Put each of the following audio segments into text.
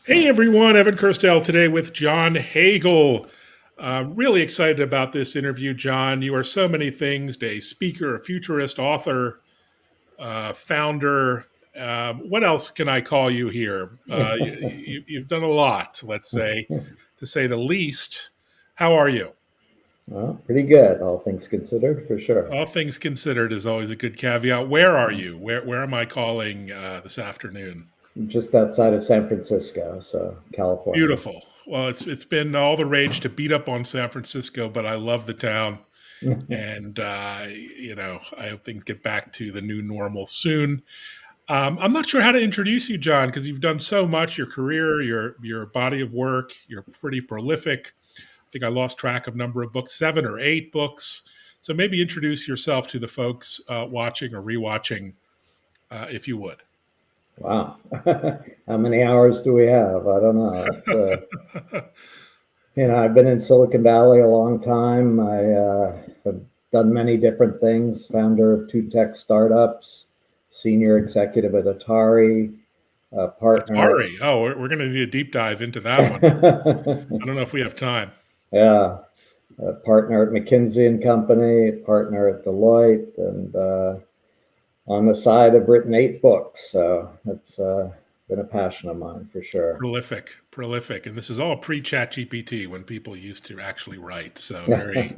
Hey everyone, Evan Kirstel today with John Hagel. Really excited about this interview, John. You are so many things: a speaker, a futurist, author, founder. What else can I call you here? You've done a lot, let's say, to say the least. How are you? Well, pretty good, all things considered, for sure. All things considered is always a good caveat. Where are you? Where am I calling this afternoon? Just outside of San Francisco, so California. Beautiful. Well, it's been all the rage to beat up on San Francisco, but I love the town. And I hope things get back to the new normal soon. I'm not sure how to introduce you, John, because you've done so much. Your career, your body of work, you're pretty prolific. I think I lost track of number of books, 7 or 8 books. So maybe introduce yourself to the folks watching or rewatching, if you would. Wow. How many hours do we have? I don't know. I've been in Silicon Valley a long time. I have done many different things, founder of two tech startups, senior executive at Atari, partner Atari. Oh, we're going to need a deep dive into that one. I don't know if we have time. yeah, a partner at McKinsey and Company, partner at Deloitte, and on the side, I've written 8 books, so it's been a passion of mine for sure. Prolific, prolific. And this is all pre Chat GPT when people used to actually write. So very,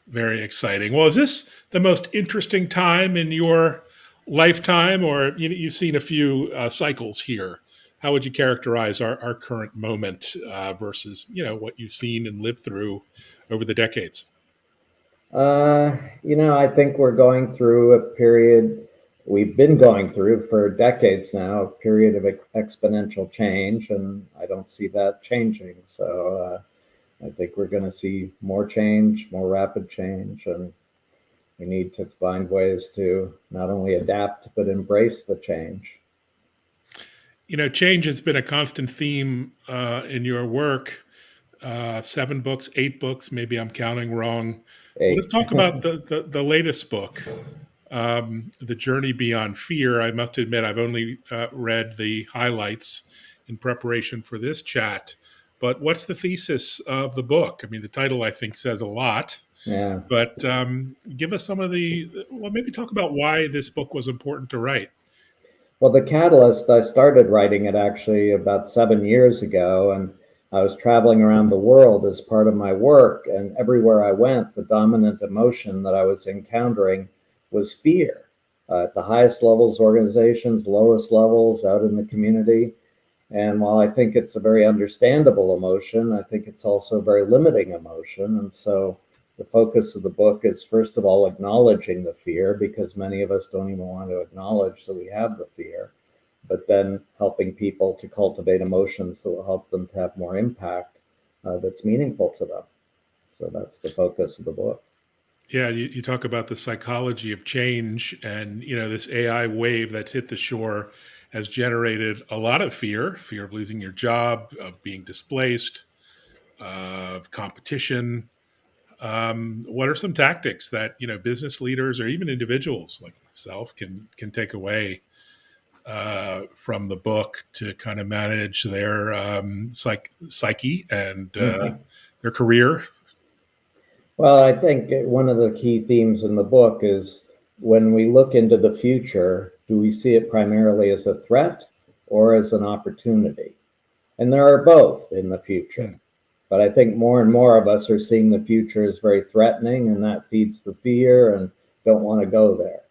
very exciting. Well, is this the most interesting time in your lifetime, or you've seen a few cycles here? How would you characterize our current moment versus what you've seen and lived through over the decades? I think we're going through a period we've been going through for decades now, a period of exponential change, and I don't see that changing. So I think we're going to see more change, more rapid change, and we need to find ways to not only adapt but embrace the change. Change has been a constant theme in your work. 7 books, 8 books. Maybe I'm counting wrong. Well, let's Eight. talk about the latest book, The Journey Beyond Fear. I must admit, I've only read the highlights in preparation for this chat. But what's the thesis of the book? I mean, the title, I think, says a lot. Yeah. But give us well, maybe talk about why this book was important to write. Well, the catalyst, I started writing it actually about 7 years ago, and I was traveling around the world as part of my work. And everywhere I went, the dominant emotion that I was encountering was fear at the highest levels, organizations, lowest levels, out in the community. And while I think it's a very understandable emotion, I think it's also a very limiting emotion. And so the focus of the book is, first of all, acknowledging the fear, because many of us don't even want to acknowledge that we have the fear, but then helping people to cultivate emotions that will help them to have more impact that's meaningful to them. So that's the focus of the book. Yeah, you talk about the psychology of change, and this AI wave that's hit the shore has generated a lot of fear of losing your job, of being displaced, of competition. What are some tactics that business leaders or even individuals like myself can take away from the book to kind of manage their psyche and their career? Well, I think one of the key themes in the book is, when we look into the future, do we see it primarily as a threat or as an opportunity? And there are both in the future. Hmm. But I think more and more of us are seeing the future as very threatening, and that feeds the fear and don't want to go there.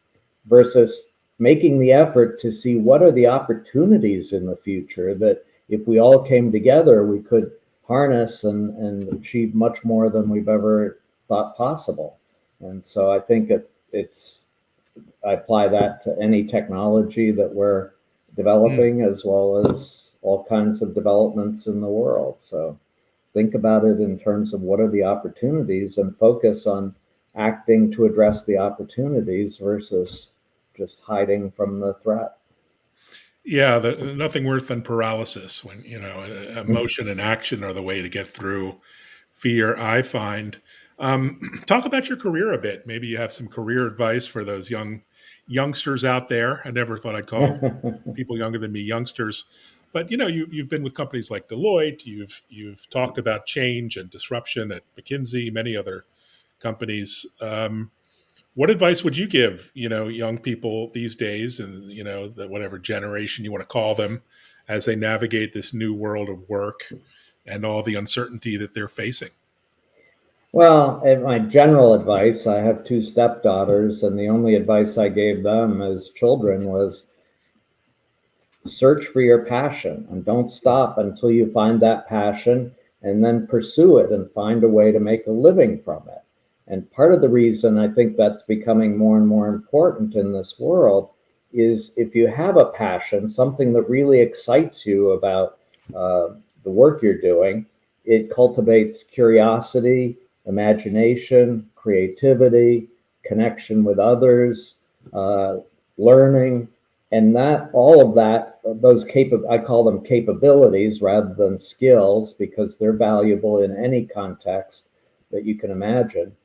Versus making the effort to see what are the opportunities in the future that, if we all came together, we could harness and achieve much more than we've ever thought possible. And so I think I apply that to any technology that we're Hmm. developing, as well as all kinds of developments in the world. So think about it in terms of what are the opportunities, and focus on acting to address the opportunities versus just hiding from the threat. Yeah, nothing worse than paralysis when emotion and action are the way to get through fear. I find. Talk about your career a bit. Maybe you have some career advice for those youngsters out there. I never thought I'd call people younger than me youngsters, But you've been with companies like Deloitte. You've talked about change and disruption at McKinsey, many other companies. What advice would you give, young people these days, and whatever generation you want to call them, as they navigate this new world of work and all the uncertainty that they're facing? Well, my general advice, I have two stepdaughters, and the only advice I gave them as children was search for your passion and don't stop until you find that passion, and then pursue it and find a way to make a living from it. And part of the reason I think that's becoming more and more important in this world is if you have a passion, something that really excites you about the work you're doing, it cultivates curiosity, imagination, creativity, connection with others, learning, and that all of that, I call them capabilities rather than skills, because they're valuable in any context that you can imagine.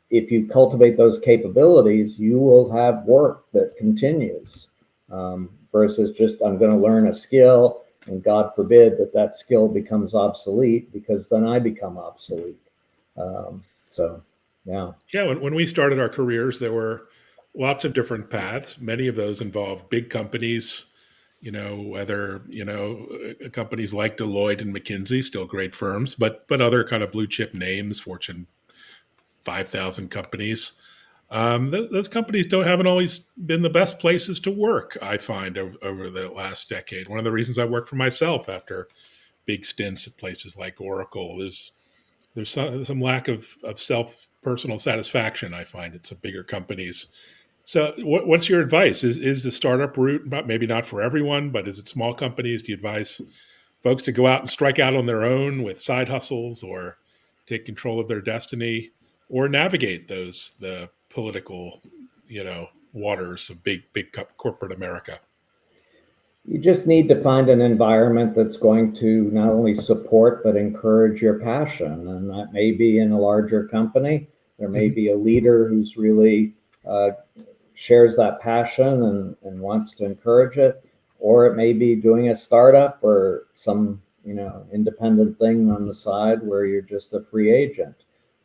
If you cultivate those capabilities, you will have work that continues, versus just I'm going to learn a skill and God forbid that skill becomes obsolete, because then I become obsolete. So, yeah. Yeah, when we started our careers, there were lots of different paths. Many of those involved big companies, whether, companies like Deloitte and McKinsey, still great firms, but other kind of blue chip names, Fortune 5,000 companies. Those companies haven't always been the best places to work, I find, over the last decade. One of the reasons I work for myself after big stints at places like Oracle is there's some lack of personal satisfaction, I find, at some bigger companies. So what's your advice? Is the startup route maybe not for everyone, but is it small companies? Do you advise folks to go out and strike out on their own with side hustles, or take control of their destiny, or navigate the political, waters of big corporate America? You just need to find an environment that's going to not only support but encourage your passion. And that may be in a larger company. There may Mhm. be a leader who's really shares that passion and wants to encourage it. Or it may be doing a startup or some independent thing on the side where you're just a free agent.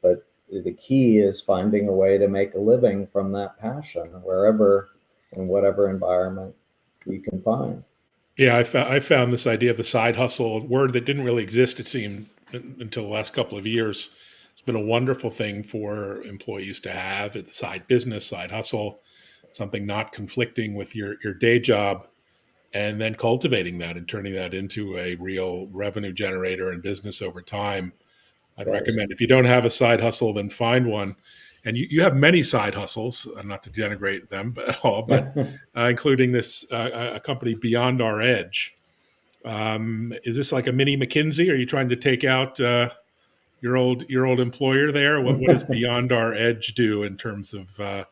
But the key is finding a way to make a living from that passion, wherever, in whatever environment you can find. Yeah, I found this idea of the side hustle, a word that didn't really exist, it seemed, until the last couple of years. It's been a wonderful thing for employees to have. It's a side business, side hustle, something not conflicting with your day job, and then cultivating that and turning that into a real revenue generator and business over time. I'd That is recommend, if you don't have a side hustle, then find one. And you have many side hustles, not to denigrate them at all, but including this a company Beyond Our Edge. Is this like a mini McKinsey? Are you trying to take out your old employer there? What does Beyond Our Edge do in terms of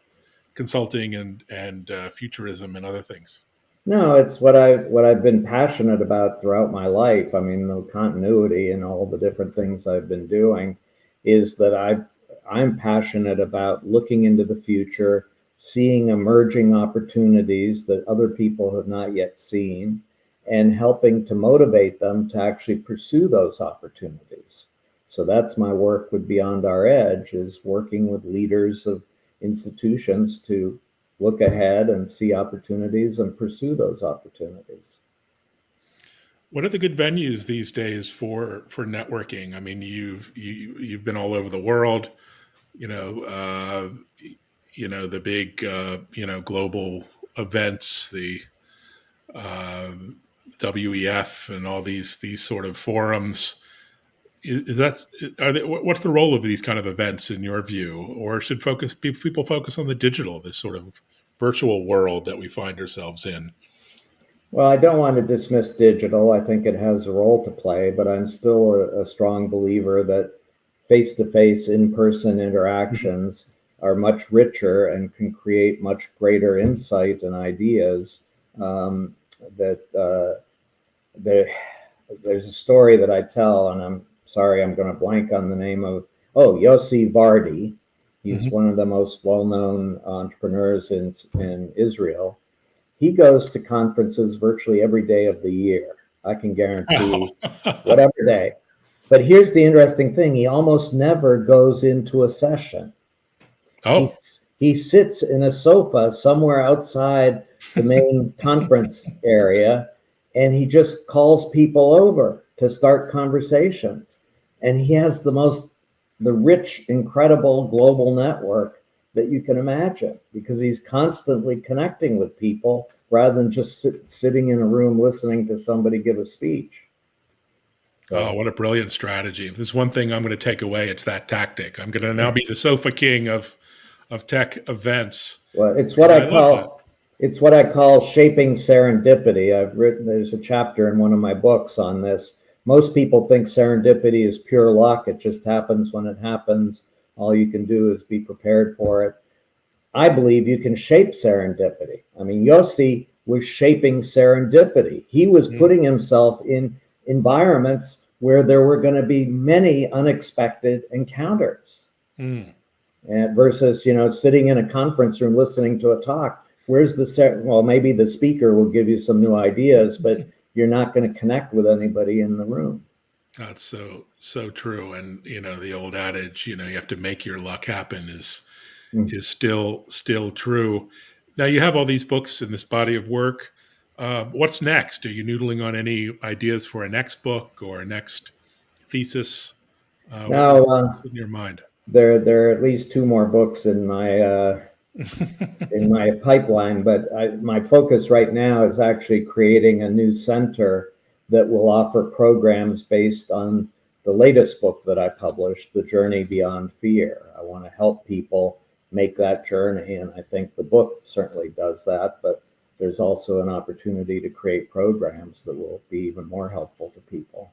consulting and futurism and other things? No, it's what I've been passionate about throughout my life. I mean, the continuity and all the different things I've been doing is that I'm passionate about looking into the future, seeing emerging opportunities that other people have not yet seen, and helping to motivate them to actually pursue those opportunities. So that's my work with Beyond Our Edge, is working with leaders of institutions to look ahead and see opportunities and pursue those opportunities. What are the good venues these days for networking? I mean, you've been all over the world. You know, uh, the big global events, the uh, WEF, and all these sort of forums. Is that what's the role of these kind of events in your view, or should people focus on the digital, this sort of virtual world that we find ourselves in? Well, I don't want to dismiss digital. I think it has a role to play, but I'm still a strong believer that face to face, in person Mhm. interactions are much richer and can create much greater insight and ideas. Um, that there, there's a story that I tell, and I'm sorry, I'm going to blank on the name of. Oh, Yossi Vardi. He's Mhm. one of the most well-known entrepreneurs in Israel, He goes to conferences virtually every day of the year. I can Wow. guarantee whatever day. But here's the interesting thing, he almost never goes into a session. He, Oh, he sits in a sofa somewhere outside the main conference area, and he just calls people over to start conversations. And he has the rich, incredible global network that you can imagine because he's constantly connecting with people rather than just sitting in a room listening to somebody give a speech. oh, So, what a brilliant strategy. If there's one thing I'm going to take away, it's that tactic. I'm going to now be the sofa king of tech events. well, And I love that. it's what I call shaping serendipity. There's a chapter in one of my books on this. Most people think serendipity is pure luck. It just happens when it happens. All you can do is be prepared for it. I believe you can shape serendipity. I mean, Yossi was shaping serendipity. He was Mm, putting himself in environments where there were going to be many unexpected encounters. mm. And versus sitting in a conference room listening to a talk, where's well, maybe the speaker will give you some new ideas, but you're not going to connect with anybody in the room. That's so true. And the old adage, you have to make your luck happen Mm. is still true. Now you have all these books in this body of work. What's next? Are you noodling on any ideas for a next book or a next thesis? Now, What's in your mind? there are at least two more books in my pipeline, but my focus right now is actually creating a new center that will offer programs based on the latest book that I published, The Journey Beyond Fear. I want to help people make that journey, and I think the book certainly does that, but there's also an opportunity to create programs that will be even more helpful to people.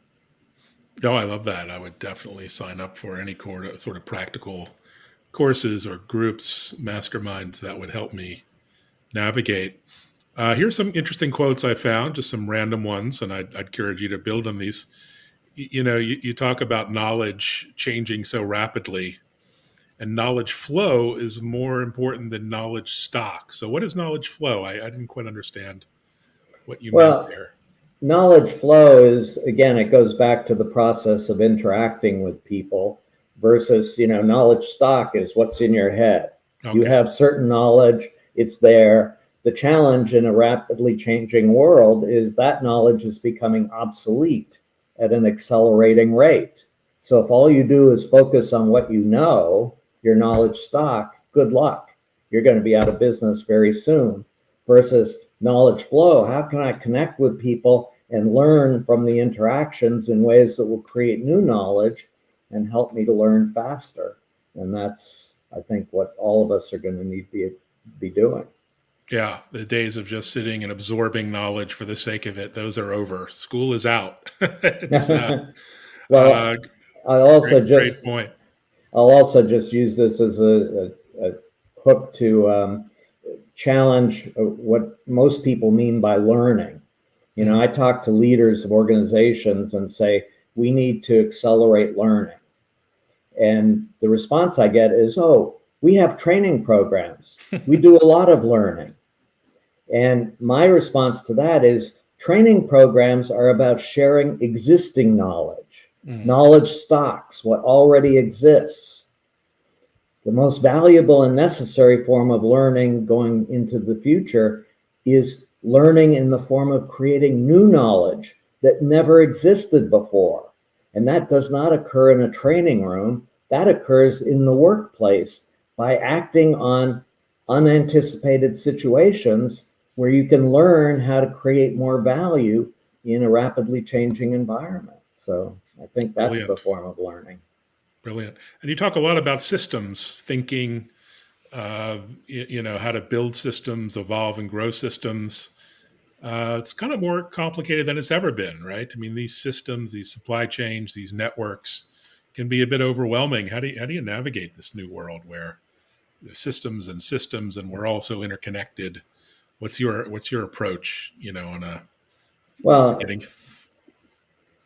No, I love that. I would definitely sign up for any sort of practical courses or groups, masterminds that would help me navigate. Here's some interesting quotes I found, just some random ones, and I'd encourage you to build on these. You talk about knowledge changing so rapidly, and knowledge flow is more important than knowledge stock. So, what is knowledge flow? I didn't quite understand what you meant Well, there. knowledge flow is, again, it goes back to the process of interacting with people versus, knowledge stock is what's in your head. You Okay. have certain knowledge, it's there. The challenge in a rapidly changing world is that knowledge is becoming obsolete at an accelerating rate. So if all you do is focus on what you know, your knowledge stock, good luck. You're going to be out of business very soon. Versus knowledge flow, how can I connect with people and learn from the interactions in ways that will create new knowledge and help me to learn faster? And that's, I think, what all of us are going to need to be doing. Yeah, the days of just sitting and absorbing knowledge for the sake of it, those are over. School is out. It's uh, Well, I also great just point. I'll also just use this as a hook to challenge what most people mean by learning. Mm, I talk to leaders of organizations and say, we need to accelerate learning. And the response I get is, oh, we have training programs. We do a lot of learning. And my response to that is training programs are about sharing existing knowledge, mm. knowledge stocks, what already exists. The most valuable and necessary form of learning going into the future is learning in the form of creating new knowledge that never existed before. And that does not occur in a training room, that occurs in the workplace by acting on unanticipated situations where you can learn how to create more value in a rapidly changing environment. So I think that's the Brilliant. form of learning. Brilliant. And you talk a lot about systems thinking, how to build systems, evolve and grow systems. It's kind of more complicated than it's ever been, right? I mean, these systems, these supply chains, these networks can be a bit overwhelming. How do you navigate this new world where there's systems and we're all so interconnected? What's your approach? On a Well, getting.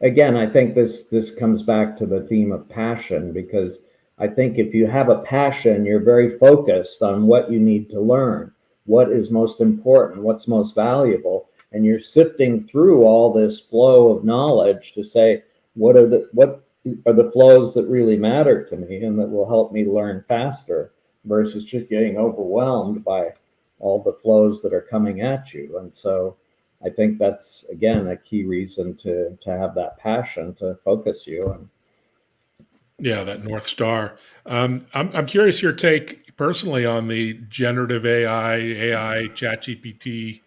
again, I think this comes back to the theme of passion because I think if you have a passion, you're very focused on what you need to learn. what is most important, what's most valuable, and you're sifting through all this flow of knowledge to say what are the flows that really matter to me and that will help me learn faster versus just getting overwhelmed by all the flows that are coming at you. And so I think that's again a key reason to have that passion to focus you. And Yeah, that North Star. I'm curious your take personally on the generative AI, ChatGPT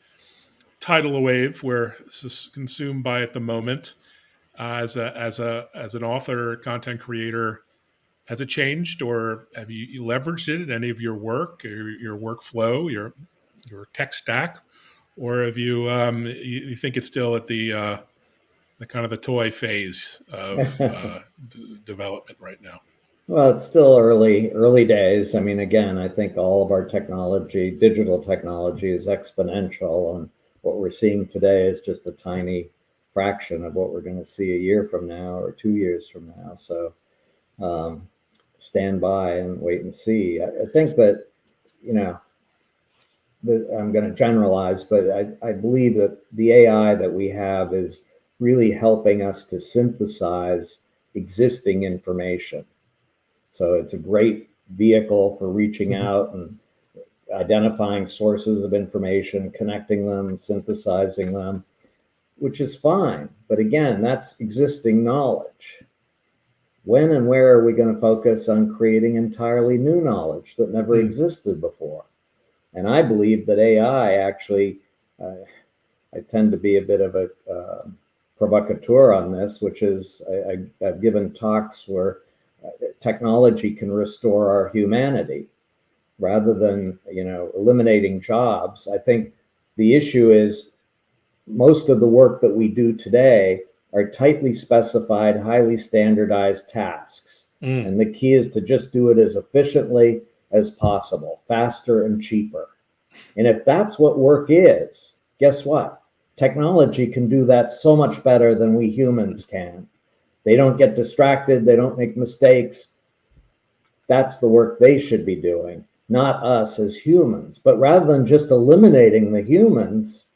tidal wave we're consumed by at the moment. As an author, content creator, has it changed, or have you leveraged it in any of your work, or your workflow, your tech stack, or have you think it's still at the kind of the toy phase of development right now? well, it's still early days. I mean, again, I think all of our technology, digital technology, is exponential, and what we're seeing today is just a tiny fraction of what we're going to see a year from now or 2 years from now. So um, stand by and wait and see. I think that you know I'm going to generalize, but I believe that the AI that we have is really helping us to synthesize existing information. So it's a great vehicle for reaching Mhm. out and identifying sources of information, connecting them, synthesizing them, which is fine. But again, that's existing knowledge. When and where are we going to focus on creating entirely new knowledge that never Mm. existed before? And I believe that AI actually, uh, I tend to be a bit of a provocateur on this, which is I've given talks where technology can restore our humanity rather than eliminating jobs. I think the issue is most of the work that we do today are tightly specified, highly standardized tasks. Mm. And the key is to just do it as efficiently as possible, faster and cheaper. And if that's what work is, guess what? Technology can do that so much better than we humans can. They don't get distracted, they don't make mistakes. That's the work they should be doing, not us as humans. But rather than just eliminating the humans,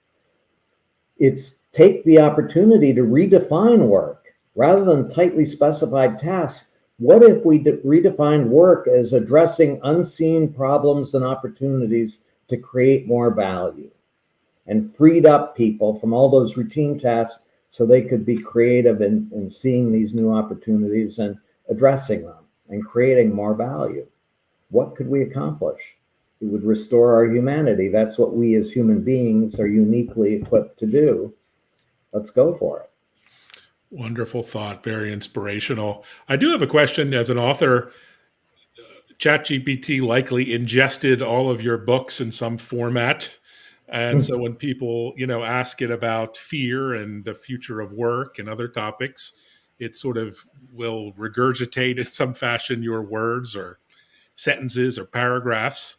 it's take the opportunity to redefine work rather than tightly specified tasks. What if we redefined work as addressing unseen problems and opportunities to create more value and freed up people from all those routine tasks so they could be creative in seeing these new opportunities and addressing them and creating more value? What could we accomplish? It would restore our humanity. That's what we as human beings are uniquely equipped to do. Let's go for it. Wonderful thought, very inspirational. I do have a question as an author. ChatGPT likely ingested all of your books in some format. And so when people, ask it about fear and the future of work and other topics, it sort of will regurgitate in some fashion your words or sentences or paragraphs.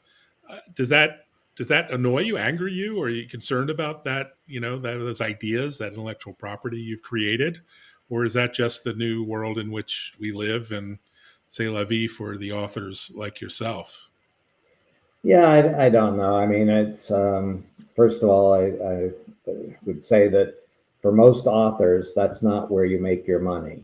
Does that annoy you, anger you, or are you concerned about that? Those ideas, that intellectual property you've created, or is that just the new world in which we live and c'est la vie for the authors like yourself? Yeah, I don't know. I mean, it's first of all, I would say that for most authors, that's not where you make your money.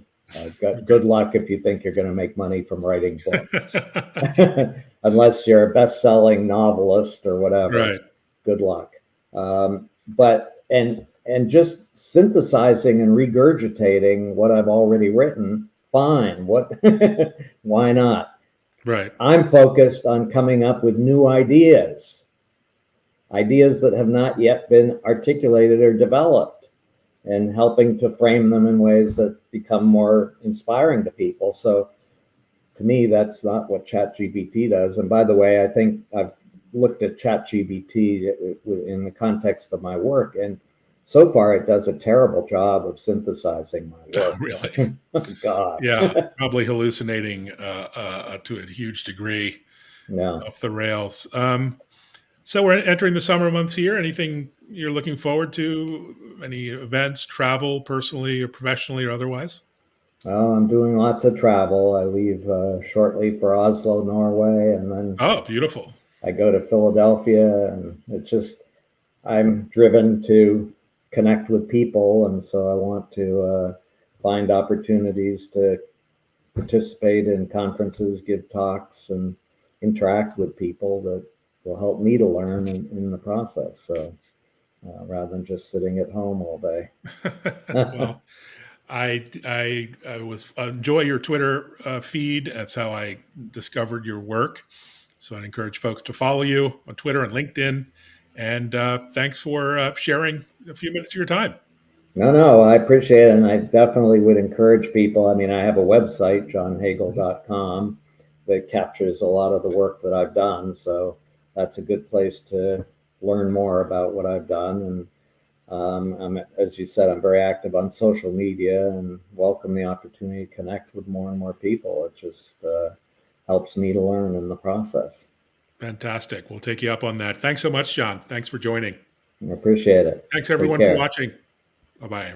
Good luck if you think you're going to make money from writing books, Okay. unless you're a best-selling novelist or whatever. Right. Good luck. But and just synthesizing and regurgitating what I've already written, fine. What? Why not? Right. I'm focused on coming up with new ideas, ideas that have not yet been articulated or developed, and helping to frame them in ways that become more inspiring to people. So to me, that's not what ChatGPT does. And by the way, I think I've looked at ChatGPT in the context of my work, and so far it does a terrible job of synthesizing my Oh, work. really? Oh, God. Yeah. Probably hallucinating to a huge degree, No. off the rails. So we're entering the summer months here. Anything you're looking forward to? Any events, travel, personally or professionally or otherwise? Well, I'm doing lots of travel. I leave shortly for Oslo, Norway, and then Oh, beautiful. I go to Philadelphia, and it's just I'm driven to connect with people, and so I want to find opportunities to participate in conferences, give talks, and interact with people that will help me to learn in the process. So rather than just sitting at home all day. Well, I was enjoy your Twitter feed. That's how I discovered your work. So I encourage folks to follow you on Twitter and LinkedIn. And thanks for sharing a few minutes of your time. No, I appreciate it. And I definitely would encourage people. I mean, I have a website, Mhm. johnhagel.com, that captures a lot of the work that I've done. So that's a good place to learn more about what I've done. And as you said, I'm very active on social media and welcome the opportunity to connect with more and more people. It just helps me to learn in the process. Fantastic. We'll take you up on that. Thanks so much, John. Thanks for joining. I appreciate it. Thanks Take everyone for care. watching. Bye bye.